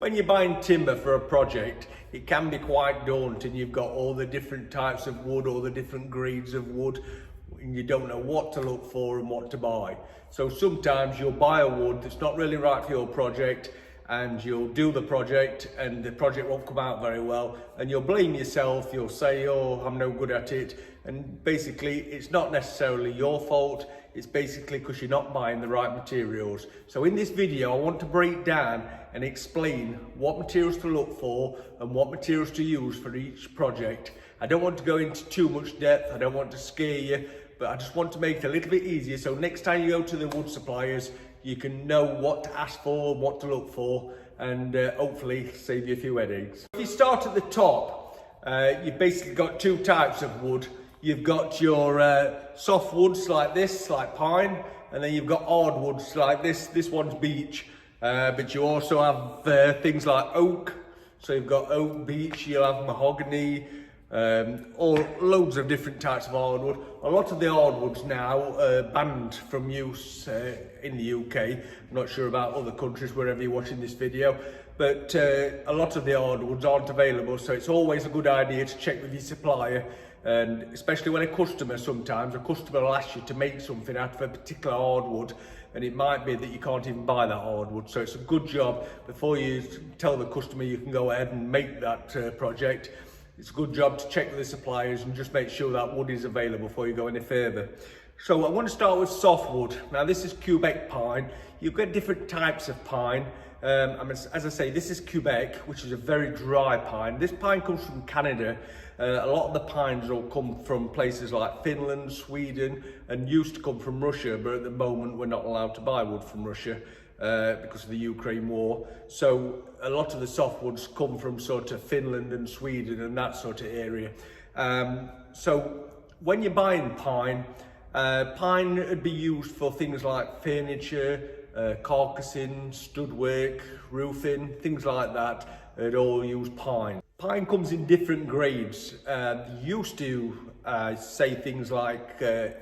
When you're buying timber for a project, it can be quite daunting. You've got all the different types of wood, all the different grades of wood, and you don't know what to look for and what to buy. So sometimes you'll buy a wood that's not really right for your project, and you'll do the project and the project won't come out very well, and you'll blame yourself. You'll say, oh, I'm no good at it. And basically it's not necessarily your fault. It's basically because you're not buying the right materials. So in this video, I want to break down and explain what materials to look for and what materials to use for each project. I don't want to go into too much depth. I don't want to scare you, but I just want to make it a little bit easier. So next time you go to the wood suppliers, you can know what to ask for, what to look for, and hopefully save you a few headaches. If you start at the top, you've basically got two types of wood. You've got your softwoods like this, like pine, and then you've got hardwoods like this. This one's beech, but you also have things like oak. So you've got oak, beech, you'll have mahogany, or loads of different types of hardwood. A lot of the hardwoods now are banned from use in the UK. I'm not sure about other countries wherever you're watching this video, but a lot of the hardwoods aren't available, so it's always a good idea to check with your supplier. And especially when a customer will ask you to make something out of a particular hardwood, and it might be that you can't even buy that hardwood. So it's a good job, before you tell the customer you can go ahead and make that project, it's a good job to check with the suppliers and just make sure that wood is available before you go any further. So I want to start with softwood. Now this is Quebec pine. You've got different types of pine. As I say, this is Quebec, which is a very dry pine. This pine comes from Canada. A lot of the pines will come from places like Finland, Sweden, and used to come from Russia, but at the moment we're not allowed to buy wood from Russia because of the Ukraine war. So a lot of the softwoods come from sort of Finland and Sweden and that sort of area. So when you're buying pine, pine would be used for things like furniture, carcassing, stud work, roofing, things like that. They'd all use pine. Pine comes in different grades. Used to say things like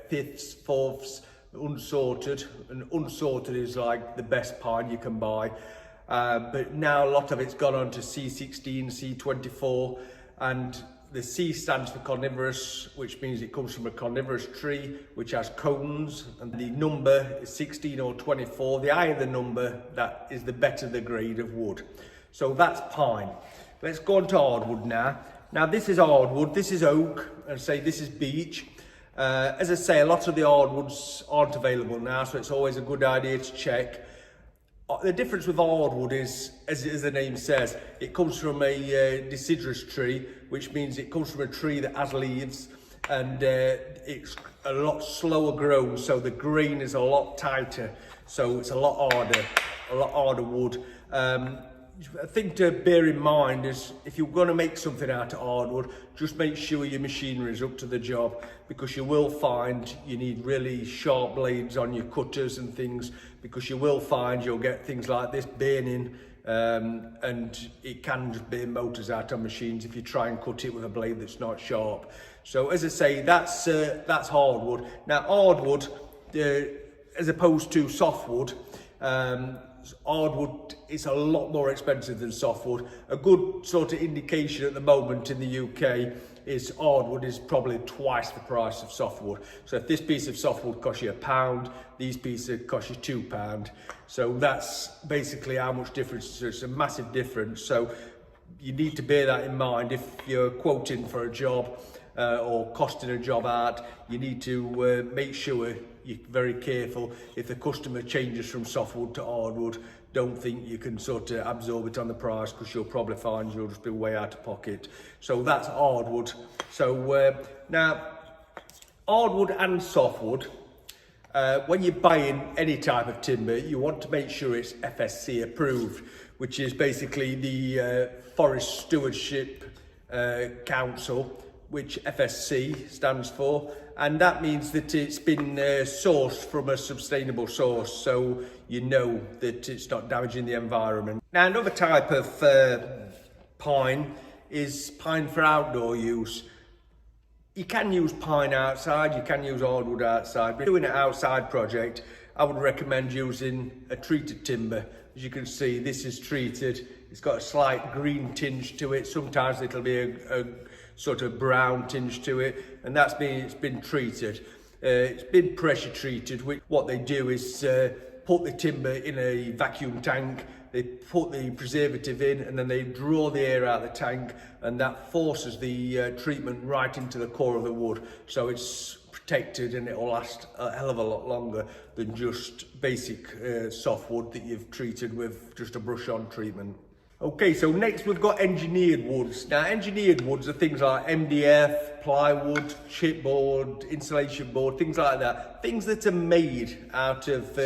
fifths, fourths, unsorted, and unsorted is like the best pine you can buy. But now a lot of it's gone on to C16, C24, and the C stands for coniferous, which means it comes from a coniferous tree which has cones, and the number is 16 or 24. The higher the number, that is the better the grade of wood. So that's pine. Let's go on to hardwood now. Now this is hardwood, this is oak, and say this is beech. As I say, a lot of the hardwoods aren't available now, so it's always a good idea to check. The difference with hardwood is, as the name says, it comes from a deciduous tree, which means it comes from a tree that has leaves, and it's a lot slower grown, so the grain is a lot tighter, so it's a lot harder wood. A thing to bear in mind is, if you're going to make something out of hardwood, just make sure your machinery is up to the job, because you will find you need really sharp blades on your cutters and things, because you will find you'll get things like this burning, and it can just burn motors out on machines if you try and cut it with a blade that's not sharp. So as I say, that's hardwood. Now hardwood, as opposed to softwood, hardwood is a lot more expensive than softwood. A good sort of indication at the moment in the UK is hardwood is probably twice the price of softwood. So if this piece of softwood costs you £1, these pieces cost you £2. So that's basically how much difference. It's a massive difference. So you need to bear that in mind if you're quoting for a job or costing a job out. You need to make sure you're very careful. If the customer changes from softwood to hardwood, don't think you can sort of absorb it on the price, because you'll probably find you'll just be way out of pocket. So that's hardwood. So now hardwood and softwood, when you're buying any type of timber, you want to make sure it's FSC approved, which is basically the Forest Stewardship Council, which FSC stands for, and that means that it's been sourced from a sustainable source, so you know that it's not damaging the environment. Now another type of pine is pine for outdoor use. You can use pine outside, you can use hardwood outside, but if you're doing an outside project, I would recommend using a treated timber. As you can see, this is treated. It's got a slight green tinge to it. Sometimes it'll be a sort of brown tinge to it, and it's been treated. It's been pressure treated. What they do is put the timber in a vacuum tank, they put the preservative in, and then they draw the air out of the tank, and that forces the treatment right into the core of the wood. So it's protected and it will last a hell of a lot longer than just basic softwood that you've treated with just a brush-on treatment. Okay, so next we've got engineered woods. Now, engineered woods are things like MDF, plywood, chipboard, insulation board, things like that. Things that are made out of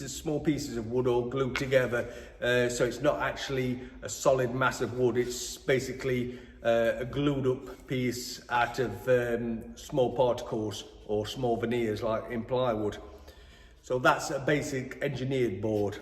small pieces of wood all glued together. So it's not actually a solid mass of wood. It's basically a glued up piece out of small particles or small veneers like in plywood. So that's a basic engineered board.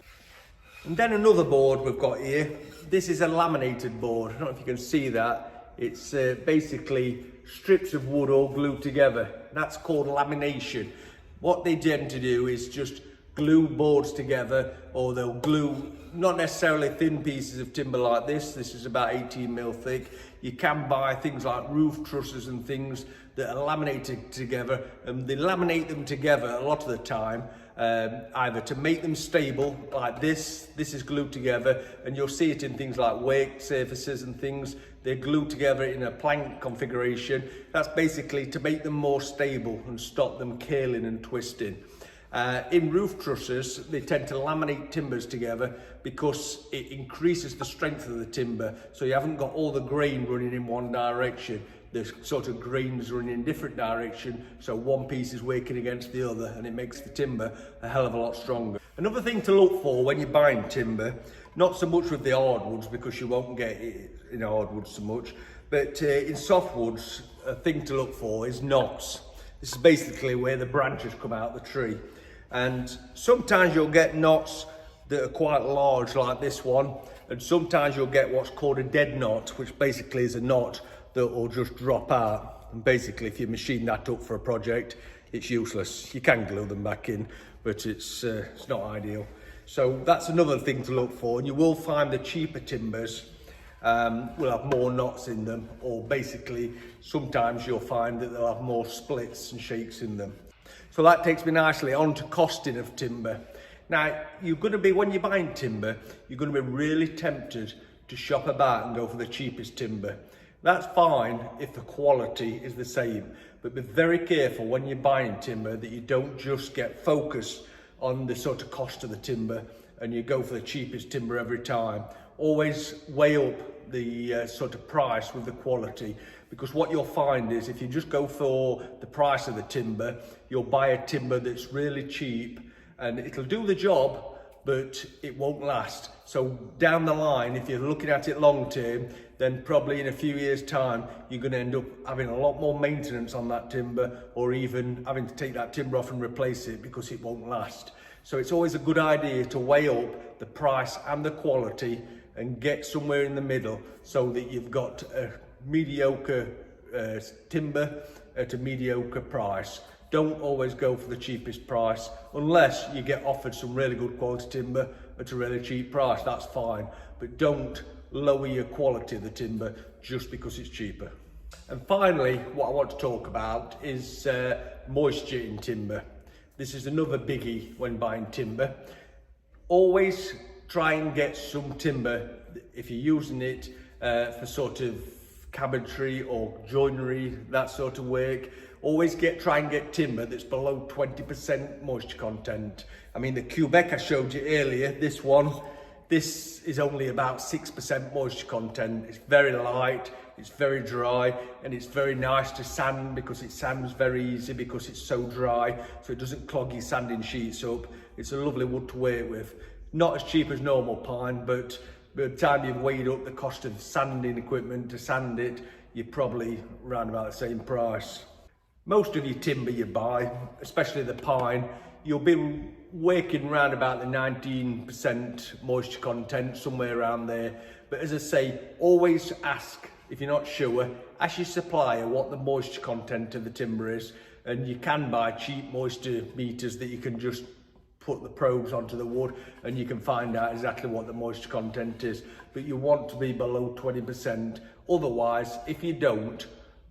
And then another board we've got here. This is a laminated board. I don't know if you can see that. It's basically strips of wood all glued together. That's called lamination. What they tend to do is just glue boards together, or they'll glue not necessarily thin pieces of timber like this. This is about 18mm thick. You can buy things like roof trusses and things that are laminated together, and they laminate them together a lot of the time, either to make them stable like this is glued together, and you'll see it in things like wake surfaces and things. They're glued together in a plank configuration. That's basically to make them more stable and stop them curling and twisting. In roof trusses, they tend to laminate timbers together because it increases the strength of the timber, so you haven't got all the grain running in one direction. The sort of grains running in different direction, so one piece is working against the other, and it makes the timber a hell of a lot stronger. Another thing to look for when you're buying timber, not so much with the hardwoods because you won't get it in hardwoods so much, but in softwoods, a thing to look for is knots. This is basically where the branches come out of the tree. And sometimes you'll get knots that are quite large like this one, and sometimes you'll get what's called a dead knot, which basically is a knot that will just drop out. And basically if you machine that up for a project, it's useless. You can glue them back in, but it's not ideal. So that's another thing to look for, and you will find the cheaper timbers will have more knots in them, or basically sometimes you'll find that they'll have more splits and shakes in them. So that takes me nicely on to costing of timber. Now, when you're buying timber, you're going to be really tempted to shop about and go for the cheapest timber. That's fine if the quality is the same, but be very careful when you're buying timber that you don't just get focused on the sort of cost of the timber and you go for the cheapest timber every time. Always weigh up the sort of price with the quality, because what you'll find is if you just go for the price of the timber, you'll buy a timber that's really cheap and it'll do the job, but it won't last. So down the line, if you're looking at it long term, then probably in a few years time, you're going to end up having a lot more maintenance on that timber, or even having to take that timber off and replace it because it won't last. So it's always a good idea to weigh up the price and the quality and get somewhere in the middle so that you've got a mediocre timber at a mediocre price. Don't always go for the cheapest price unless you get offered some really good quality timber at a really cheap price. That's fine, but don't lower your quality of the timber just because it's cheaper. And finally, what I want to talk about is moisture in timber. This is another biggie when buying timber. Always try and get some timber, if you're using it for sort of cabinetry or joinery, that sort of work. Always try and get timber that's below 20% moisture content. I mean, the Quebec I showed you earlier, this is only about 6% moisture content. It's very light, it's very dry, and it's very nice to sand because it sands very easy because it's so dry, so it doesn't clog your sanding sheets up. It's a lovely wood to work with. Not as cheap as normal pine, but by the time you've weighed up the cost of sanding equipment to sand it, you're probably around about the same price. Most of your timber you buy, especially the pine, you'll be working around about the 19% moisture content, somewhere around there. But as I say, always ask, if you're not sure, ask your supplier what the moisture content of the timber is, and you can buy cheap moisture meters that you can just put the probes onto the wood and you can find out exactly what the moisture content is. But you want to be below 20%. Otherwise, if you don't,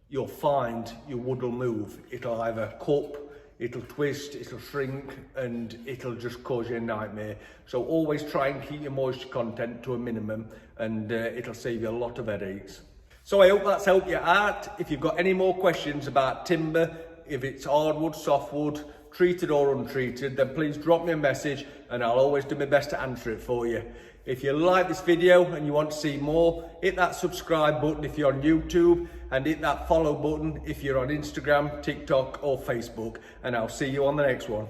you'll find your wood will move. It'll either cup, it'll twist, it'll shrink, and it'll just cause you a nightmare. So always try and keep your moisture content to a minimum, and it'll save you a lot of headaches. So I hope that's helped you out. If you've got any more questions about timber, if it's hardwood, softwood, treated or untreated, then please drop me a message and I'll always do my best to answer it for you. If you like this video and you want to see more, hit that subscribe button if you're on YouTube, and hit that follow button if you're on Instagram, TikTok or Facebook, and I'll see you on the next one.